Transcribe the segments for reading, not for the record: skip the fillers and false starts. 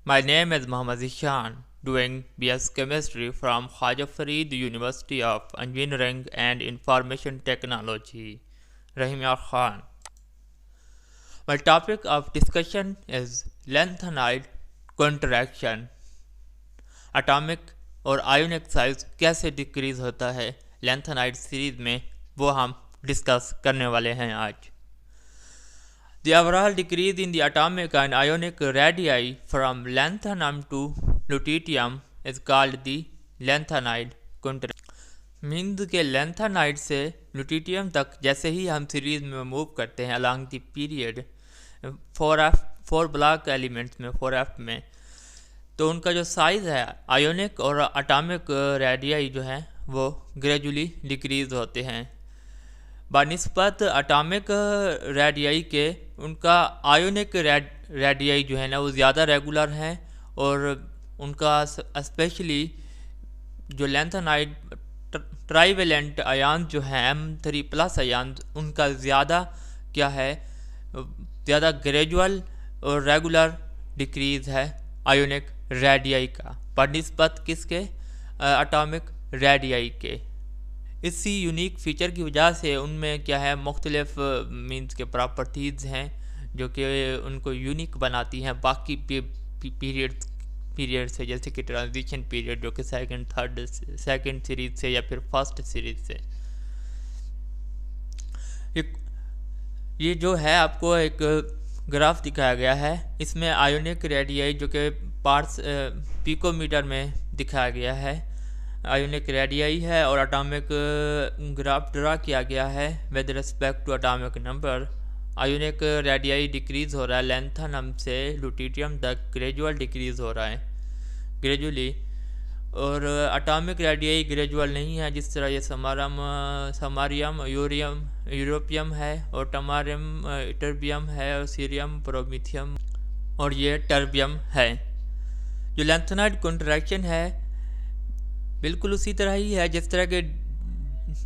My name is Mohammad Zishan, doing BS Chemistry from Khaja Farid University of Engineering and Information Technology, Rahimyar Khan. My topic of discussion is lanthanide contraction. Atomic और ionic size कैसे decrease होता है lanthanide series में, वो हम discuss करने वाले हैं आज। The overall decrease in the atomic and ionic radii from lanthanum to lutetium is called the lanthanide contraction. Means के लैंथेनाइड से लुटिटियम तक जैसे ही हम सीरीज में मूव करते हैं along the period 4 block elements में 4f में, तो उनका जो साइज़ है आयोनिक और एटॉमिक रेडियाई जो है वो ग्रेजुअली डिक्रीज होते हैं। बानिस्बत एटॉमिक रेडियाई के उनका आयोनिक रेडियाई जो है ना वो ज़्यादा रेगुलर हैं, और उनका स्पेशली जो लैंथेनाइड ट्राइवेलेंट आयन जो है M3+ आयन, उनका ज़्यादा क्या है, ज़्यादा ग्रेजुअल और रेगुलर डिक्रीज है आयोनिक रेडियाई का बनिस्बत किसके, एटॉमिक रेडियाई के। इसी यूनिक फीचर की वजह से उनमें क्या है मुख्तलिफ मीन्स के प्रॉपर्टीज़ हैं जो कि उनको यूनिक बनाती हैं बाकी पीरियड से, जैसे कि ट्रांजिशन पीरियड जो कि सेकंड सीरीज से या फिर फर्स्ट सीरीज से। ये जो है आपको एक ग्राफ दिखाया गया है, इसमें आयोनिक रेडियाई जो कि पार्ट्स पिकोमीटर में दिखाया गया है आयोनिक रेडियाई है, और एटॉमिक ग्राफ ड्रा किया गया है with respect to atomic number. Ionic radii decrease हो रहा है लैंथेनम से लुटिटियम तक, ग्रेजुअल डिक्रीज़ हो रहा है ग्रेजुअली, और एटॉमिक रेडियाई ग्रेजुअल नहीं है जिस तरह ये समारियम यूरोपियम है, और टमारियम टर्बियम है, और सीरियम प्रोमीथियम, और ये टर्बियम है। जो लैंथेनाइड कॉन्ट्रैक्शन है बिल्कुल उसी तरह ही है जिस तरह के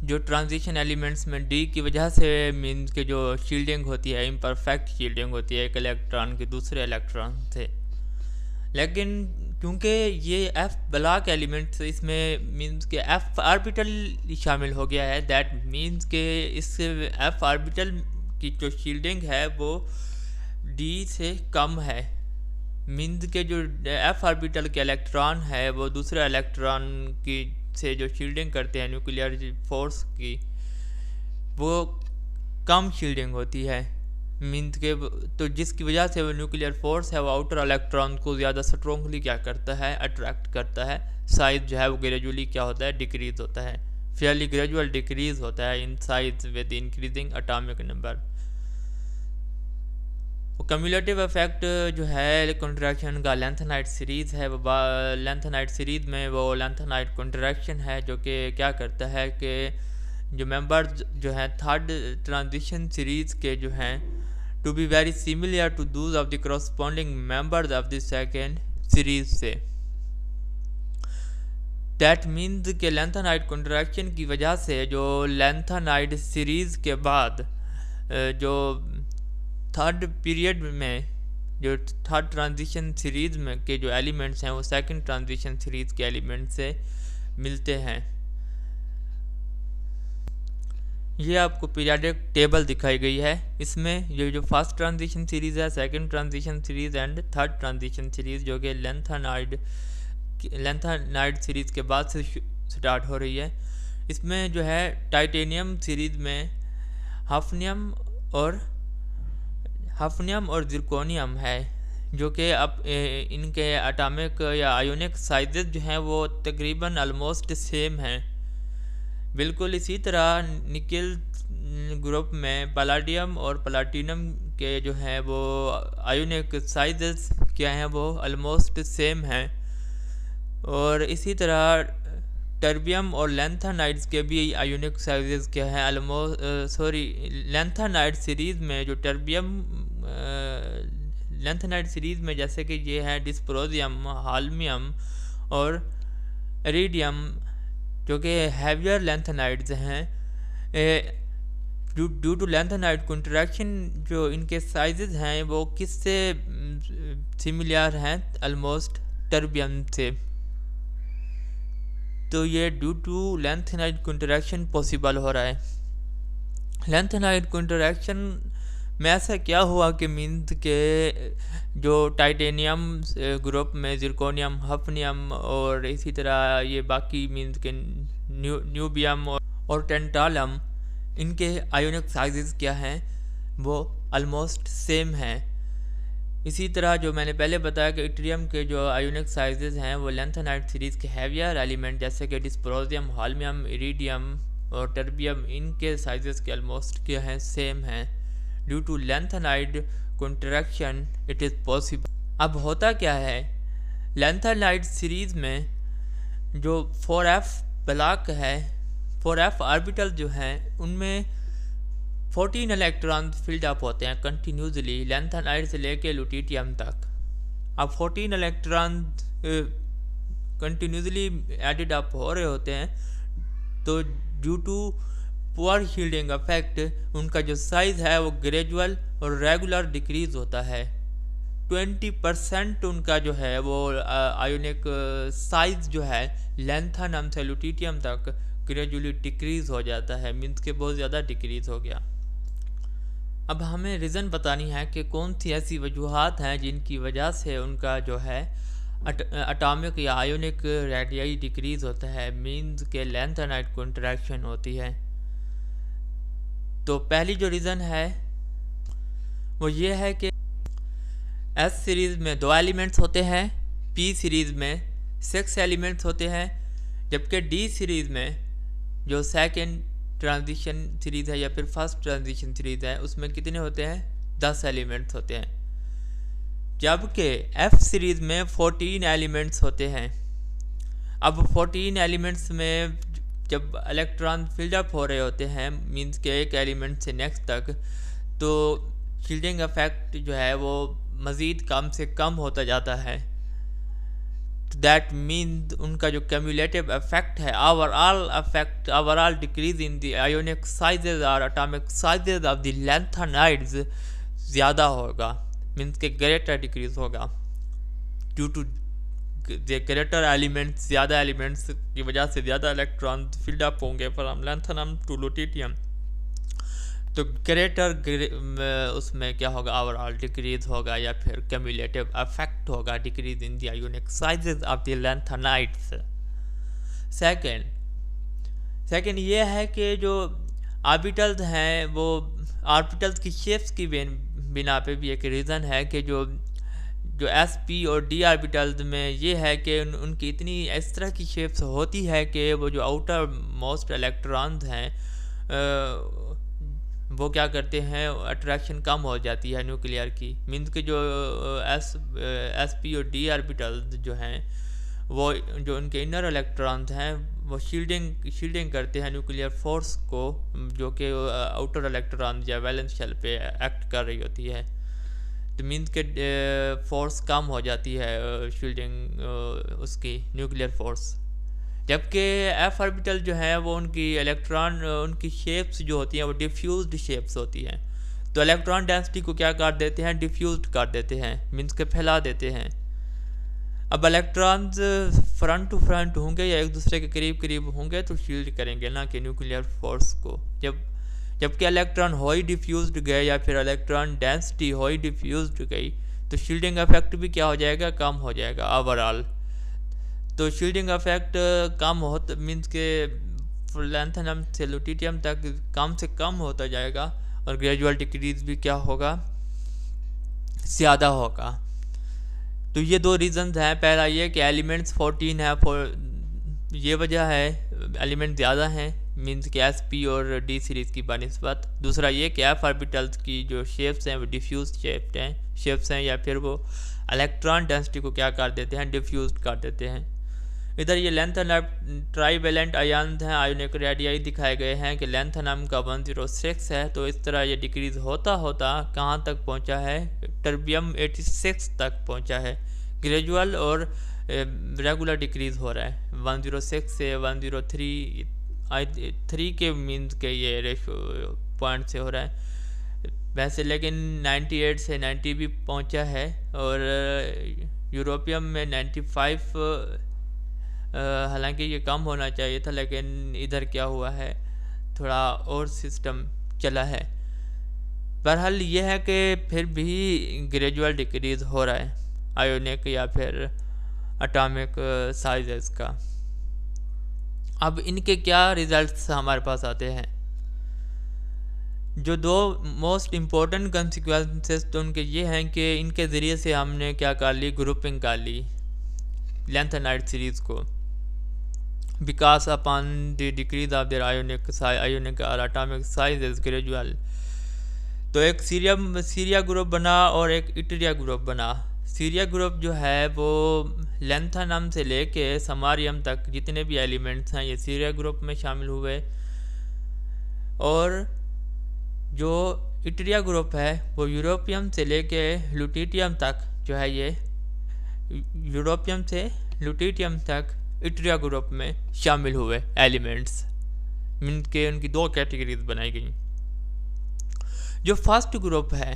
जो ट्रांजिशन एलिमेंट्स में डी की वजह से मीन्स के जो शील्डिंग होती है इम्परफेक्ट शील्डिंग होती है एक इलेक्ट्रॉन के दूसरे इलेक्ट्रॉन से, लेकिन क्योंकि ये एफ ब्लॉक एलिमेंट्स इसमें मीन्स के एफ ऑर्बिटल शामिल हो गया है, दैट मीन्स के इस एफ ऑर्बिटल की जो शील्डिंग है वो डी से कम है। मीन्स के जो एफ ऑर्बिटल के इलेक्ट्रॉन है वो दूसरे इलेक्ट्रॉन की से जो शील्डिंग करते हैं न्यूक्लियर फोर्स की, वो कम शील्डिंग होती है मीन्स के, तो जिसकी वजह से वो न्यूक्लियर फोर्स है वो आउटर इलेक्ट्रॉन को ज़्यादा स्ट्रॉन्गली क्या करता है, अट्रैक्ट करता है। साइज जो है वो ग्रेजुअली क्या होता है, डिक्रीज होता है, फेयरली ग्रेजुअल डिक्रीज होता है in size with increasing atomic number. Cumulative effect जो है कॉन्ट्रैक्शन का लैंथेनाइड सीरीज़ है, वो लैंथेनाइड सीरीज़ में वो लैंथेनाइड कॉन्ट्रैक्शन है जो कि क्या करता है कि जो मेंबर्स जो हैं थर्ड ट्रांजिशन सीरीज़ के जो हैं to be very similar to those of the corresponding members of the second series से। दैट मीन्स के लैंथेनाइड कॉन्ट्रैक्शन की वजह से जो लैंथेनाइड सीरीज़ के बाद जो थर्ड पीरियड में जो थर्ड ट्रांजिशन सीरीज़ में के जो एलिमेंट्स हैं वो सेकंड ट्रांजिशन सीरीज़ के एलिमेंट से मिलते हैं। ये आपको पीरियाडिक टेबल दिखाई गई है, इसमें ये जो फर्स्ट ट्रांजिशन सीरीज़ है, second transition series and third transition series जो कि लैंथेनाइड सीरीज़ के बाद से स्टार्ट हो रही है। इसमें जो है टाइटेनियम सीरीज़ में हफनियम और जिरकोनियम है जो कि अब इनके एटॉमिक या आयोनिक साइजेस जो हैं वो तकरीबन ऑलमोस्ट सेम हैं। बिल्कुल इसी तरह निकल ग्रुप में पैलाडियम और प्लाटिनम के जो हैं वो आयोनिक साइजेस क्या हैं वो ऑलमोस्ट सेम हैं, और इसी तरह टर्बियम और लैंथेनाइड्स के भी आयोनिक साइजेस क्या हैं लैंथेनाइड सीरीज़ में जो टर्बियम लैंथेनाइड सीरीज़ में जैसे कि ये है डिस्प्रोजियम, हाल्मियम और इरिडियम जो कि हैवियर लैंथेनाइड्स हैं, ड्यू टू लैंथेनाइड इंटरेक्शन जो इनके साइजेस हैं वो किससे सिमिलर हैं, ऑलमोस्ट टर्बियम से। तो ये due to lanthanide interaction possible हो रहा है। लैंथेनाइड इंटरेक्शन में ऐसा क्या हुआ कि मीन्स के जो टाइटेनियम ग्रुप में जिरकोनियम, हफनियम और इसी तरह ये बाकी मीन्स के न्यूबियम और टेंटालम, इनके आयोनिक साइजेस क्या हैं, वो ऑलमोस्ट सेम हैं। इसी तरह जो मैंने पहले बताया कि इट्रियम के जो आयोनिक साइजेस हैं वो लैंथेनाइड सीरीज़ के हैवियर एलिमेंट जैसे कि डिस्प्रोजियम, हाल्मियम, इरिडियम और टर्बियम, इनके साइजेस के ऑलमोस्ट क्या हैं, सेम हैं। Due to lanthanide interaction it is possible. अब होता क्या है, लैंथेनाइड सीरीज़ में जो 4f ब्लॉक है, 4f ऑर्बिटल जो हैं उनमें 14 इलेक्ट्रॉन फिल्ड अप होते हैं कंटिन्यूसली लैंथेनाइड से लेके लुटिटियम तक। अब 14 इलेक्ट्रॉन कंटिन्यूसली एडेड अप हो रहे होते हैं, तो due to poor shielding effect उनका जो साइज़ है वो ग्रेजुअल और रेगुलर डिक्रीज होता है। 20% उनका जो है वो आयोनिक साइज जो है लैंथेनम से लुटिटियम तक ग्रेजुअली डिक्रीज हो जाता है, मीन्स के बहुत ज़्यादा डिक्रीज हो गया। अब हमें रीज़न बतानी है कि कौन सी ऐसी वजूहात हैं जिनकी वजह से उनका जो है एटॉमिक या आयोनिक रेडियाई डिक्रीज होता है, मीन्स के लैंथेनाइड को इंटरेक्शन होती है। तो पहली जो रीज़न है वो ये है कि एस सीरीज़ में 2 एलिमेंट्स होते हैं, पी सीरीज़ में 6 एलिमेंट्स होते हैं, जबकि डी सीरीज़ में जो सेकेंड ट्रांजिशन सीरीज़ है या फिर फर्स्ट ट्रांजिशन सीरीज़ है उसमें कितने होते हैं, 10 एलिमेंट्स होते हैं। जबकि एफ सीरीज़ में 14 एलिमेंट्स होते हैं। अब 14 एलिमेंट्स में जब इलेक्ट्रॉन फिल्ड अप हो रहे होते हैं, मीन्स के एक एलिमेंट से नेक्स्ट तक, तो शील्डिंग इफेक्ट जो है वो मज़ीद कम से कम होता जाता है। दैट मीन्स उनका जो क्यूमुलेटिव इफेक्ट है, overall decrease in the ionic sizes और atomic sizes of the lanthanides ज़्यादा होगा, मीन्स के ग्रेटर डिक्रीज होगा ड्यू टू ग्रेटर एलिमेंट्स। ज़्यादा एलिमेंट्स की वजह से ज़्यादा इलेक्ट्रॉन फिल्ड अप होंगे फ्रॉम लैंथेनम टू लुटिटियम, तो ग्रेटर उसमें क्या होगा, ओवरऑल डिक्रीज होगा या फिर क्यूमुलेटिव इफेक्ट होगा, decrease in the ionic sizes of the lanthanides. Second ये है कि जो ऑर्बिटल्स हैं वो ऑर्बिटल्स की शेप्स की बिना पे भी एक रीज़न है कि जो एस पी और डी ऑर्बिटल्स में ये है कि उनकी इतनी इस तरह की शेप्स होती है कि वो जो आउटर मोस्ट इलेक्ट्रॉन्स हैं वो क्या करते हैं, अट्रैक्शन कम हो जाती है न्यूक्लियर की, मीन्स के जो एस पी और डी ऑर्बिटल्स जो हैं वो जो उनके इनर इलेक्ट्रॉन्स हैं वो शील्डिंग करते हैं न्यूक्लियर फोर्स को, जो कि आउटर इलेक्ट्रॉन या वैलेंस शेल पे एक्ट कर रही होती है। तो मीन्स के फोर्स कम हो जाती है शील्डिंग उसकी न्यूक्लियर फोर्स। जबकि एफ ऑर्बिटल जो है वो उनकी इलेक्ट्रॉन उनकी शेप्स जो होती हैं वो डिफ्यूज्ड शेप्स होती हैं, तो इलेक्ट्रॉन डेंसिटी को क्या कर देते हैं, डिफ्यूज्ड कर देते हैं, मीन्स के फैला देते हैं। अब इलेक्ट्रॉन्स फ्रंट टू फ्रंट होंगे या एक दूसरे के करीब करीब होंगे तो शील्ड करेंगे ना कि न्यूक्लियर फोर्स को। जबकि इलेक्ट्रॉन हो ही डिफ्यूज्ड गए या फिर इलेक्ट्रॉन डेंसिटी हो ही डिफ्यूज्ड गई तो शील्डिंग इफेक्ट भी क्या हो जाएगा, कम हो जाएगा ओवरऑल। तो शील्डिंग इफेक्ट कम हो मीन्स के लैंथेनम से लुटिटियम तक कम से कम होता जाएगा और ग्रेजुअल डिक्रीज भी क्या होगा, ज़्यादा होगा। तो ये 2 रीज़न्स हैं। पहला ये कि एलिमेंट्स 14 है, ये वजह है एलिमेंट ज़्यादा हैं, मीन्स के एस पी और डी सीरीज़ की बनिस्बत। दूसरा ये कि एफ ऑर्बिटल्स की जो शेप्स हैं वो डिफ्यूज शेप्स हैं या फिर वो इलेक्ट्रॉन डेंसिटी को क्या कर देते हैं, डिफ्यूज कर देते हैं। इधर ये लैंथेनम ट्राईवेलेंट आयन्स हैं, आयोनिक रेडियाई दिखाए गए हैं कि लैंथेनम का 106 है, तो इस तरह ये डिक्रीज होता होता कहाँ तक पहुँचा है, टर्बियम 86 तक पहुँचा है। ग्रेजुअल और रेगुलर डिक्रीज हो रहा है, 106 से 103 के मीन्स के ये रेशो पॉइंट से हो रहा है वैसे, लेकिन 98 से 90 भी पहुंचा है, और यूरोपियम में 95, हालांकि ये कम होना चाहिए था, लेकिन इधर क्या हुआ है, थोड़ा और सिस्टम चला है। बहरहाल ये है कि फिर भी ग्रेजुअल डिक्रीज हो रहा है आयोनिक या फिर एटॉमिक साइजेस का। अब इनके क्या रिजल्ट्स हमारे पास आते हैं, जो दो मोस्ट इम्पोर्टेंट कंसिक्वेंसेस तो उनके ये हैं कि इनके ज़रिए से हमने क्या कर ली, ग्रुपिंग कर ली लैंथेनाइड सीरीज़ को, because upon the decrease of their ionic और एटॉमिक साइज इज ग्रेजुअल। तो एक सीरिया ग्रुप बना और एक इटरिया ग्रुप बना। सीरिया ग्रुप जो है वो लैंथेनम से लेके समारियम तक जितने भी एलिमेंट्स हैं ये सीरिया ग्रुप में शामिल हुए, और जो इटरिया ग्रुप है वो यूरोपियम से लेके लुटिटियम तक जो है, ये यूरोपियम से लुटिटियम तक इटरिया ग्रुप में शामिल हुए एलिमेंट्स, इनके उनकी दो कैटेगरीज बनाई गई। जो फर्स्ट ग्रुप है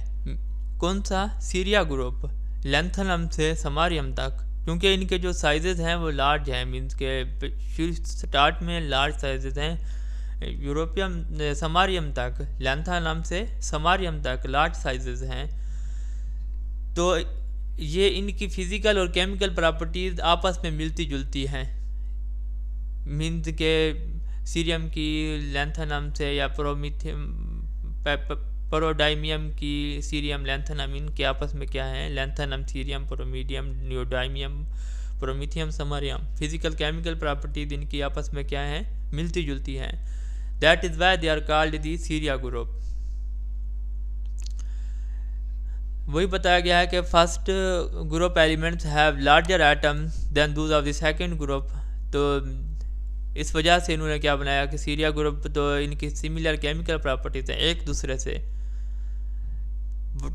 कौन सा, सीरिया ग्रुप, लैंथेनम से समारियम तक, क्योंकि इनके जो साइजेस हैं वो लार्ज हैं, मीन्स के स्टार्ट में लार्ज साइजेस हैं, यूरोपियम समारियम तक, लैंथेनम से समारियम तक लार्ज साइजेस हैं। तो ये इनकी फिजिकल और केमिकल प्रॉपर्टीज आपस में मिलती जुलती हैं, मीन्स के सीरियम की लैंथेनम से या प्रोडाइमियम की सीरियम लैंथेनम, इनके आपस में क्या है, lanthanum cerium praseodymium neodymium promethium samarium, physical chemical properties इनकी आपस में क्या है, मिलती जुलती हैं। That is why they are called the ceria group. वही बताया गया है कि first group elements have larger atom than those of the second group. तो इस वजह से इन्होंने क्या बनाया कि सीरिया ग्रुप तो इनकी सिमिलर केमिकल प्रॉपर्टीज हैं एक दूसरे से,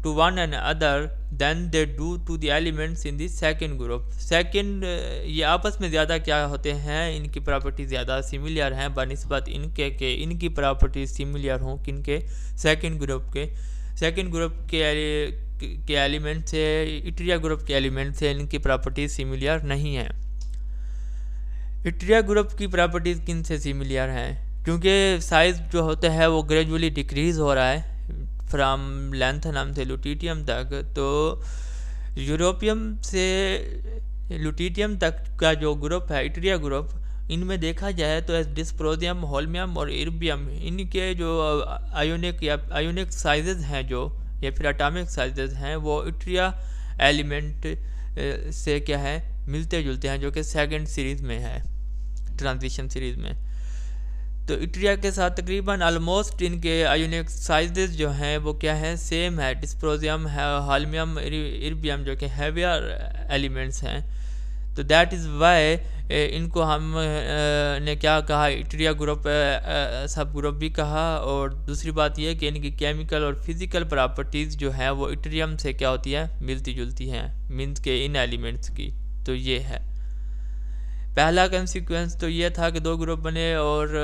to one and other than they do to the elements in the second group. Second ये आपस में ज़्यादा क्या होते हैं, इनकी प्रॉपर्टीज ज़्यादा सिमिलर हैं बनिस्बत इनके के इनकी प्रॉपर्टीज सिमिलर हों किनके, सेकंड ग्रुप के। सेकंड ग्रुप के एलिमेंट से इटरिया ग्रुप के एलिमेंट से इनकी प्रॉपर्टीज सिमिलर नहीं हैं। इटरिया ग्रुप की प्रॉपर्टीज किन से सिमिलर हैं, क्योंकि साइज जो होता है वो ग्रेजुअली डिक्रीज हो रहा है फ्रॉम लैंथेनम से लुटिटियम तक। तो यूरोपियम से लुटिटियम तक का जो ग्रुप है इटरिया ग्रुप, इनमें देखा जाए तो डिस्प्रोजियम, होल्मियम और इर्बियम, इनके जो आयोनिक साइजेस हैं जो या फिर एटॉमिक साइजेस हैं वो इटरिया एलिमेंट से क्या है, मिलते जुलते हैं, जो कि सेकंड सीरीज में है, ट्रांजिशन सीरीज में। तो इटरिया के साथ तकरीबन ऑलमोस्ट इनके आयोनिक साइजेस जो हैं वो क्या है, सेम है। डिस्प्रोजियम है, होल्मियम, इर्बियम जो कि हैवियर एलिमेंट्स हैं। तो दैट इज़ वाई इनको हम ने क्या कहा, इटरिया ग्रुप सब ग्रुप भी कहा। और दूसरी बात यह कि इनकी केमिकल और फिजिकल प्रॉपर्टीज़ जो है वो इटरियम से क्या होती है, मिलती जुलती हैं, मीन्स के इन एलिमेंट्स की। तो ये है पहला कंसिक्वेंस। तो ये था कि दो ग्रुप बने और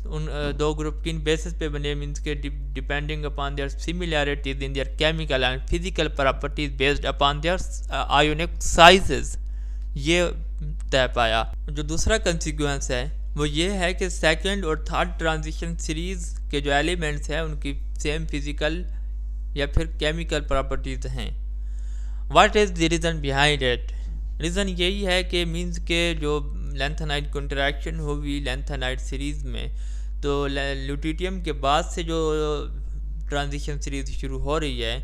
उन दो ग्रुप किन बेसिस पे बने, मीन्स के depending upon their similarities in their chemical and physical properties based upon their ionic sizes, ये तय पाया। जो दूसरा कंसिक्वेंस है वो ये है कि सेकंड और थर्ड ट्रांजिशन सीरीज के जो एलिमेंट्स हैं उनकी सेम फिजिकल या फिर केमिकल प्रॉपर्टीज हैं। What is the reason behind it? Reason यही है कि मीन्स के जो लैंथेनाइड को इंटरेक्शन होगी लैंथेनाइड सीरीज़ में, तो लुटिटियम के बाद से जो ट्रांजिशन सीरीज़ शुरू हो रही है,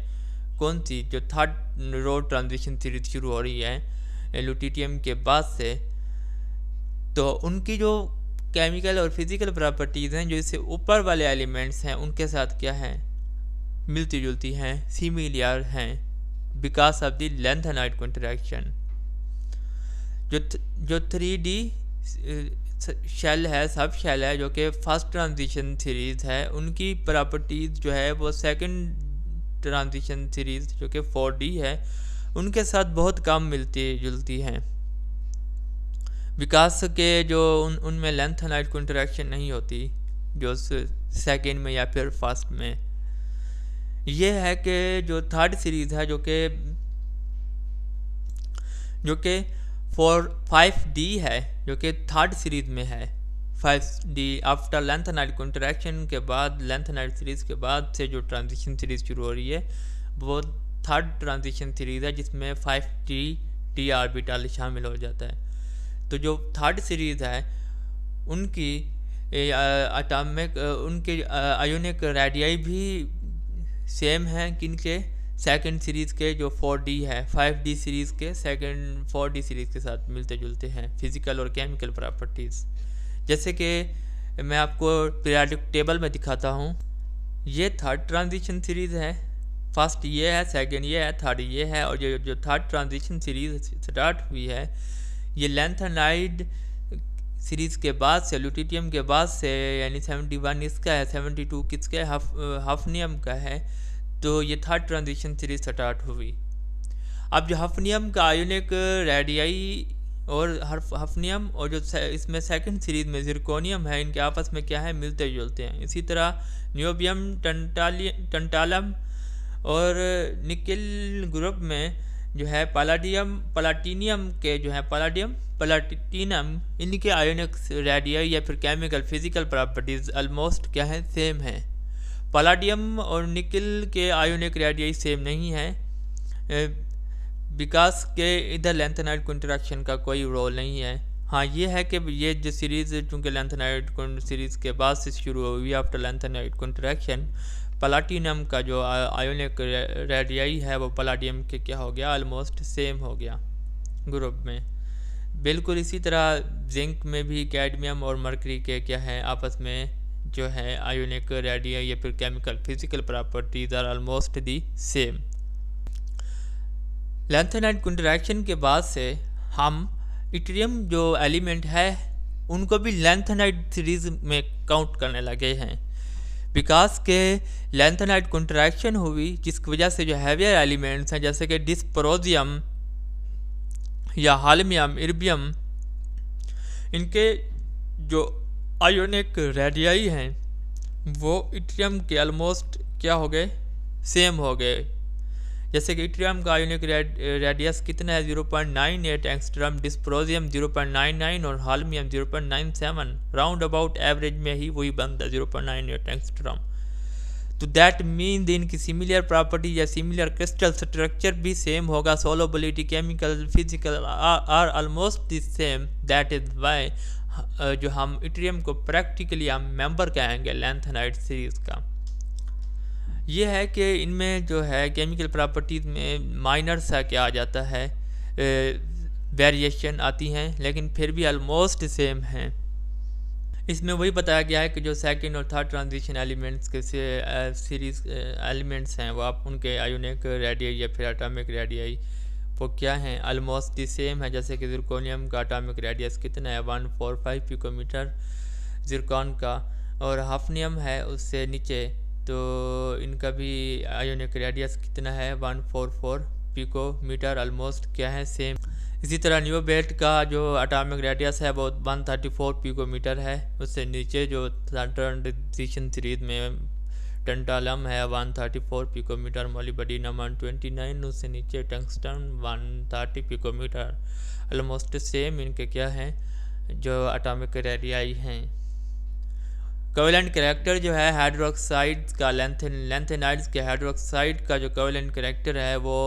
कौन सी, जो थर्ड रो ट्रांजिशन सीरीज़ शुरू हो रही है लुटिटियम के बाद से, तो उनकी जो केमिकल और फिजिकल प्रॉपर्टीज़ हैं जो इससे ऊपर वाले एलिमेंट्स हैं उनके साथ क्या हैं, मिलती जुलती हैं, सिमिलर हैं, बिकॉज ऑफ द लैंथेनाइड को इंटरेक्शन। जो 3D शेल है, सब शेल है, जो कि फर्स्ट ट्रांजिशन सीरीज़ है, उनकी प्रॉपर्टीज़ जो है वो सेकंड ट्रांजिशन सीरीज़ जो कि 4D है उनके साथ बहुत कम मिलती जुलती हैं, विकास के जो उनमें लैंथेनाइड को इंटरेक्शन नहीं होती जो सेकेंड में या फिर फर्स्ट में। ये है कि जो थर्ड सीरीज़ है जो कि 5D है, जो कि थर्ड सीरीज में है। 5D आफ्टर लेंथेनाइड कॉन्ट्रैक्शन के बाद, लेंथेनाइड सीरीज के बाद से जो ट्रांजिशन सीरीज शुरू हो रही है वो थर्ड ट्रांजिशन सीरीज है, जिसमें 5D ऑर्बिटल शामिल हो जाता है। तो जो थर्ड सीरीज है उनकी उनके आयोनिक रेडियाई भी सेम है किनके, सेकंड सीरीज़ के जो 4D है 5D सीरीज़ के सेकंड 4D सीरीज़ के साथ मिलते जुलते हैं फिजिकल और केमिकल प्रॉपर्टीज़। जैसे कि मैं आपको पीरियोडिक टेबल में दिखाता हूँ। ये थर्ड ट्रांजिशन सीरीज़ है, फर्स्ट ये है, सेकंड ये है, थर्ड ये है। और जो थर्ड ट्रांजिशन सीरीज़ स्टार्ट हुई है ये लेंथेनाइड सीरीज़ के बाद से, ल्यूटियम के बाद से, यानी 71 इसका है, 72 किसका है, हफनियम का है। तो ये थर्ड ट्रांजिशन सीरीज स्टार्ट हुई। अब जो हफनियम का आयोनिक रेडियाई और हफनियम और जो इसमें सेकंड सीरीज में जिरकोनियम है, इनके आपस में क्या है, मिलते जुलते हैं। इसी तरह नियोबियम, टंटालम और निकिल ग्रुप में जो है पलाटिनियम के जो है प्लाटिनम, इनके आयोनिक रेडियाई या फिर केमिकल फिजिकल प्रॉपर्टीज ऑलमोस्ट क्या है, सेम है। पलाडियम और निकिल के आयोनिक रेडियाई सेम नहीं है, बिकॉज के इधर लेंथेनाइड कॉन्ट्रैक्शन का कोई रोल नहीं है। हाँ, ये है कि ये जो सीरीज़ चूँकि लेंथेनाइड सीरीज़ के बाद से शुरू हुई आफ्टर लेंथेनाइड कॉन्ट्रैक्शन, प्लाटिनम का जो आयोनिक रेडियाई है वो पलाडियम के क्या हो गया, ऑलमोस्ट सेम हो गया ग्रुप में। बिल्कुल इसी तरह जिंक में भी कैडमियम और मरकरी के क्या है आपस में जो है आयोनिक रेडियाई या फिर chemical physical properties are almost the same. Lanthanide contraction के बाद से हम इट्रियम जो एलिमेंट है उनको भी लेंथेनाइड सीरीज में काउंट करने लगे हैं, बिकॉज के लेंथेनाइड कॉन्ट्रैक्शन हुई जिसकी वजह से जो हैवियर एलिमेंट्स हैं जैसे कि डिस्प्रोजियम या हालमियम, इर्बियम, इनके जो आयोनिक रेडियाई हैं वो इट्रियम के ऑलमोस्ट क्या हो गए, सेम हो गए। जैसे कि इट्रियम का आयोनिक रेडियस कितना है, 0.98 एंगस्ट्रॉम, डिस्प्रोजियम 0.99 और हालमियम 0.97, राउंड अबाउट एवरेज में ही वही बनता है 0.98 एंगस्ट्रॉम। तो दैट मीन इनकी सिमिलर प्रॉपर्टी या सिमिलर क्रिस्टल स्ट्रक्चर भी सेम होगा, solubility, chemical, physical are almost the same. That is why जो हम इट्रियम को प्रैक्टिकली हम मेंबर कहेंगे लेंथेनाइड सीरीज का। ये है कि इनमें जो है केमिकल प्रॉपर्टीज़ में माइनर सा क्या आ जाता है, वेरिएशन आती हैं, लेकिन फिर भी ऑलमोस्ट सेम हैं। इसमें वही बताया गया है कि जो सेकंड और थर्ड ट्रांजिशन एलिमेंट्स के सीरीज एलिमेंट्स हैं वो आप उनके आयोनिक रेडियाई या फिर एटॉमिक रेडियाई वो क्या हैं, ऑलमोस्ट दी सेम है। जैसे कि जिरकोनियम का एटॉमिक रेडियस कितना है, 145 पिकोमीटर जिरकॉन का, और हफनियम है उससे नीचे, तो इनका भी आयोनिक रेडियस कितना है, 144 पिकोमीटर, ऑलमोस्ट क्या है, सेम। इसी तरह नियोबेट का जो एटॉमिक रेडियस है वो 134 पिकोमीटर है। उससे नीचे जो ट्रांजिशन सीरीज में टंटालम है 134 पिकोमीटर, मोलिब्डेनम 129, उससे नीचे टंगस्टन 130 पिकोमीटर, ऑलमोस्ट सेम इनके क्या हैं जो एटॉमिक रेडियाई हैं। कोवेलेंट कैरेक्टर जो है हाइड्रोक्साइड का, लेंथेनाइड्स के हाइड्रोक्साइड का जो कोवेलेंट कैरेक्टर है वो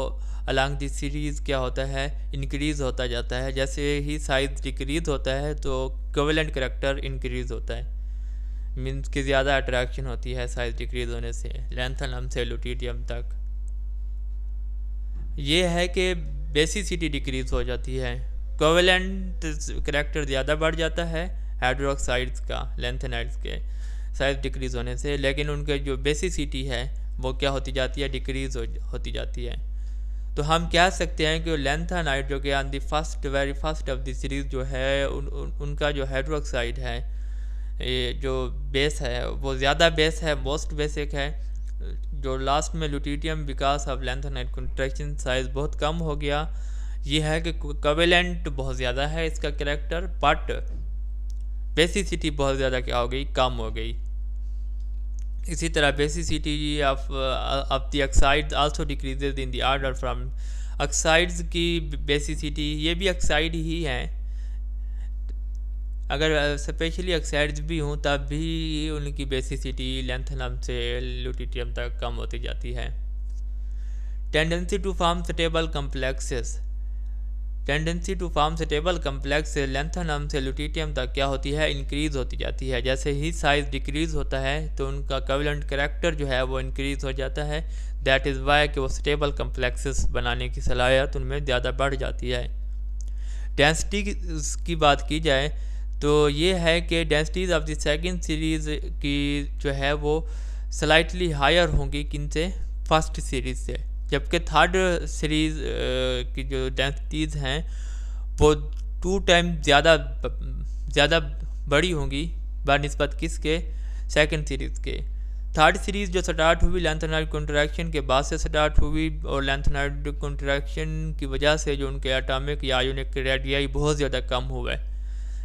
अलॉन्ग दी सीरीज़ क्या होता है, इंक्रीज़ होता जाता है। जैसे ही साइज डिक्रीज़ होता है तो कोवेलेंट कैरेक्टर इंक्रीज़ होता है, मीन्स की ज़्यादा अट्रैक्शन होती है साइज डिक्रीज़ होने से, लेंथेनम से ल्यूटियम तक। ये है कि बेसिसिटी डिक्रीज़ हो जाती है, कोवेलेंट कैरेक्टर ज़्यादा बढ़ जाता है हाइड्रोक्साइड्स का, लेंथेनाइड्स के साइज डिक्रीज़ होने से, लेकिन उनके जो बेसिसिटी है वो क्या होती जाती है, डिक्रीज़ होती जाती है। तो हम कह सकते हैं कि लेंथेनाइड जो कि on the very first of the series जो है उनका जो हाइड्रोक्साइड है, ये जो बेस है वो ज़्यादा बेस है, मोस्ट बेसिक है। जो लास्ट में luteum because of lanthanide contraction size बहुत कम हो गया। ये है कि कोवेलेंट बहुत ज़्यादा है इसका कैरेक्टर, बट बेसिसिटी बहुत ज़्यादा क्या हो गई, कम हो गई। इसी तरह basicity of the oxide also decreases in the order from oxides की बेसिसिटी, ये भी ऑक्साइड ही हैं, अगर स्पेशली ऑक्साइड्स भी हों तब भी उनकी बेसिसिटी लैंथनम से ल्यूटिटियम तक कम होती जाती है। Tendency to form stable complexes, tendency to form stable complex lanthanum से ल्यूटिटियम तक क्या होती है, इंक्रीज होती जाती है। जैसे ही साइज डिक्रीज होता है तो उनका कोवेलेंट कैरेक्टर जो है वो इंक्रीज हो जाता है। दैट इज़ वाई कि वो स्टेबल कम्प्लेक्सेस बनाने की सलाहियत उनमें ज़्यादा बढ़ जाती है। डेंसिटी की बात की जाए तो ये है कि densities of the second series की जो है वो स्लाइटली हायर होंगी किन से, फर्स्ट सीरीज़ से, जबकि थर्ड सीरीज़ की जो डेंसिटीज़ हैं वो 2 टाइम ज़्यादा बड़ी होंगी बनिस्बत किसके, सेकंड सीरीज़ के। थर्ड सीरीज़ जो स्टार्ट हुई लैंथेनाइड कॉन्ट्रैक्शन के बाद से स्टार्ट हुई, और लैंथेनाइड कॉन्ट्रैक्शन की वजह से जो उनके एटॉमिक या आयोनिक रेडियाई बहुत ज़्यादा कम हुए,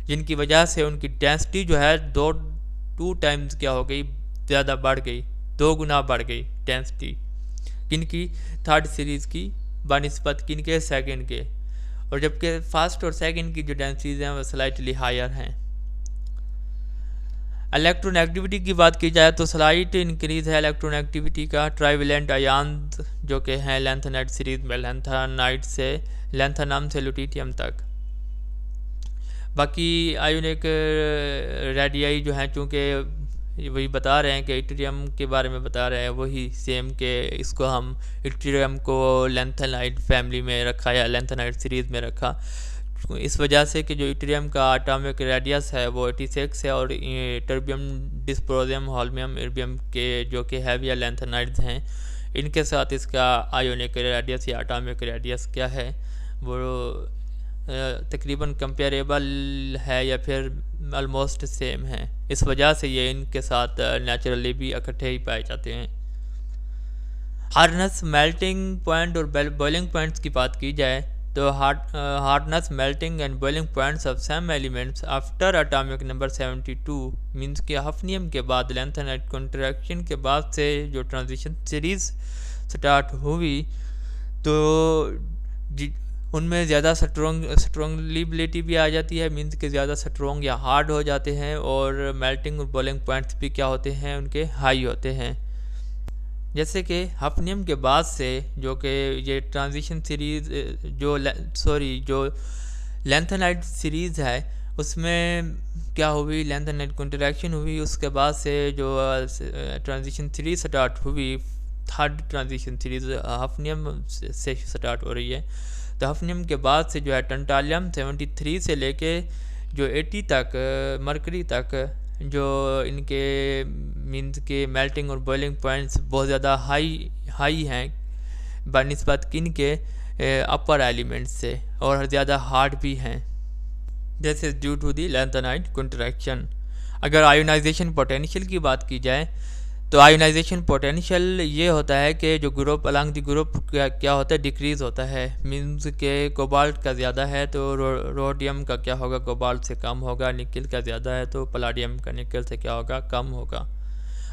जिनकी वजह से उनकी डेंसिटी जो है 2 टाइम्स क्या हो गई, ज़्यादा बढ़ गई, 2 गुना बढ़ गई डेंसिटी किनकी, थर्ड सीरीज़ की बनिस्बत किनके, सेकंड के। और जबकि फर्स्ट और सेकंड की जो डेंसिटीज़ हैं वो स्लाइटली हायर हैं। इलेक्ट्रोनेगेटिविटी की बात की जाए तो स्लाइट इंक्रीज है इलेक्ट्रोनेगेटिविटी का। ट्राइवेलेंट आयान जो कि हैं लैंथेनाइड सीरीज में लैंथेनाइड से लैंथेनम से ल्यूटिटियम तक। बाकी आयोनिक रेडियाई जो हैं चूँकि वही बता रहे हैं कि इट्रियम के बारे में बता रहे हैं, वही सेम के इसको हम इट्रियम को लैंथेनाइड फैमिली में रखा या लैंथेनाइड सीरीज़ में रखा, इस वजह से कि जो इट्रियम का एटॉमिक रेडियस है वो 86 है, और टर्बियम डिस्प्रोजियम होल्मियम इर्बियम के जो कि हैवी लैंथेनाइड्स हैं, इनके साथ इसका आयोनिक रेडियस या एटॉमिक रेडियस क्या है वो तकरीबन कंपेरेबल है या फिर ऑलमोस्ट सेम है। इस वजह से ये इनके साथ नेचुरली भी इकट्ठे ही पाए जाते हैं। हार्डनेस, मेल्टिंग पॉइंट और बॉइलिंग पॉइंट्स की बात की जाए तो hardness, melting and boiling points of some elements after atomic number 72 means कि हफनियम के बाद लैंथेनाइड कॉन्ट्रैक्शन के बाद से जो ट्रांजिशन सीरीज स्टार्ट हुई तो उनमें ज़्यादा स्ट्रॉन्गलिबिलिटी भी आ जाती है, मींस कि ज़्यादा स्ट्रॉन्ग या हार्ड हो जाते हैं, और मेल्टिंग और बॉइलिंग पॉइंट्स भी क्या होते हैं, उनके हाई होते हैं। जैसे कि हफनियम के बाद से जो कि ये ट्रांजिशन सीरीज़ जो लैंथेनाइड सीरीज़ है उसमें क्या हुई, लैंथेनाइड कॉन्ट्रैक्शन हुई, उसके बाद से जो ट्रांजिशन सीरीज़ स्टार्ट हुई, थर्ड ट्रांजिशन सीरीज़ हफनियम से स्टार्ट हो रही है। तो हफनियम के बाद से जो है टंटालियम 73 से लेके जो 80 तक मरकरी तक जो इनके मीन्स के मेल्टिंग और बॉइलिंग पॉइंट्स बहुत ज़्यादा हाई हैं बनिस्बत किन के अपर एलिमेंट्स से, और ज़्यादा हार्ड भी हैं। This is due to the lanthanide contraction. अगर आयोनाइजेशन पोटेंशियल की बात की जाए तो आयोनाइजेशन पोटेंशियल ये होता है कि जो ग्रुप अलॉन्ग द ग्रुप क्या होता है, डिक्रीज़ होता है। मींस के कोबाल्ट का ज़्यादा है तो रोडियम का क्या होगा, कोबाल्ट से कम होगा। निकल का ज़्यादा है तो पलाडियम का निकल से क्या होगा, कम होगा।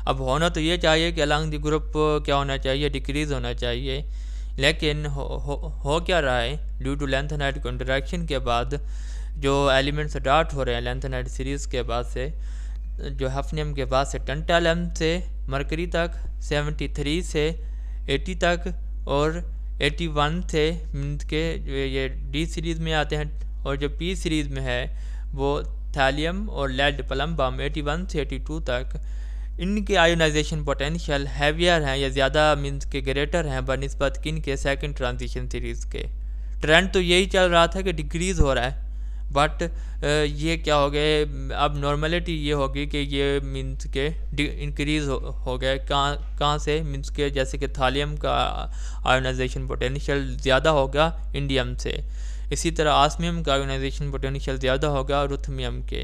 अब होना तो ये चाहिए कि अलॉन्ग द ग्रुप क्या होना चाहिए, डिक्रीज़ होना चाहिए, लेकिन हो क्या रहा है, ड्यू टू लैंथेनाइड कॉन्ट्रैक्शन के बाद जो एलिमेंट स्टार्ट हो रहे हैं लैंथेनाइड सीरीज़ के बाद से, जो हफनियम के बाद से टंटालियम से मरकरी तक, 73 से 80 तक, और 81 से मीन्स के ये डी सीरीज़ में आते हैं, और जो पी सीरीज़ में है वो थैलियम और लेड पलम्बम 81 से 82 तक। इनके आयोनाइजेशन पोटेंशियल हैवियर हैं या ज़्यादा मीन्स के ग्रेटर हैं बनिस्बत किन के, सेकंड ट्रांजिशन सीरीज़ के। ट्रेंड तो यही चल रहा था कि डिक्रीज़ हो रहा है, बट ये क्या हो गए, अब नॉर्मलिटी ये होगी कि ये मीन्स के इंक्रीज़ हो गए। कहाँ से, मीन्स के जैसे कि थालियम का आयोनाइजेशन पोटेंशियल ज़्यादा होगा इंडियम से, इसी तरह आस्मियम का आयोनाइजेशन पोटेंशियल ज़्यादा होगा रुथमियम के,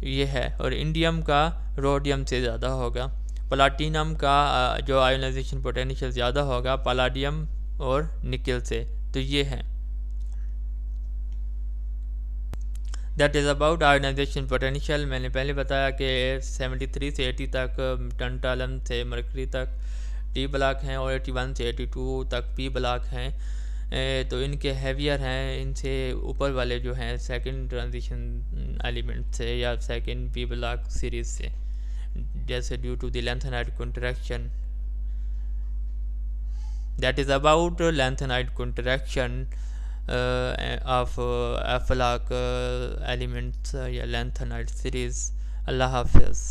ये है, और इंडियम का रोडियम से ज़्यादा होगा। प्लाटिनम का जो आयोनाइजेशन पोटेंशियल ज़्यादा होगा पलाडियम और निकल से, तो ये है। That is about ionization potential. मैंने पहले बताया कि 73 से 80 तक टंटालम से मरकरी तक टी ब्लॉक हैं और 81 से 82 तक पी ब्लॉक हैं। तो इनके हैवियर हैं इनसे ऊपर वाले जो हैं सेकंड ट्रांजिशन एलिमेंट से या सेकंड पी ब्लॉक सीरीज से, जैसे due to the lanthanide contraction. That is about lanthanide contraction of F block elements या लैंथेनाइड सीरीज। अल्लाह हाफिज़।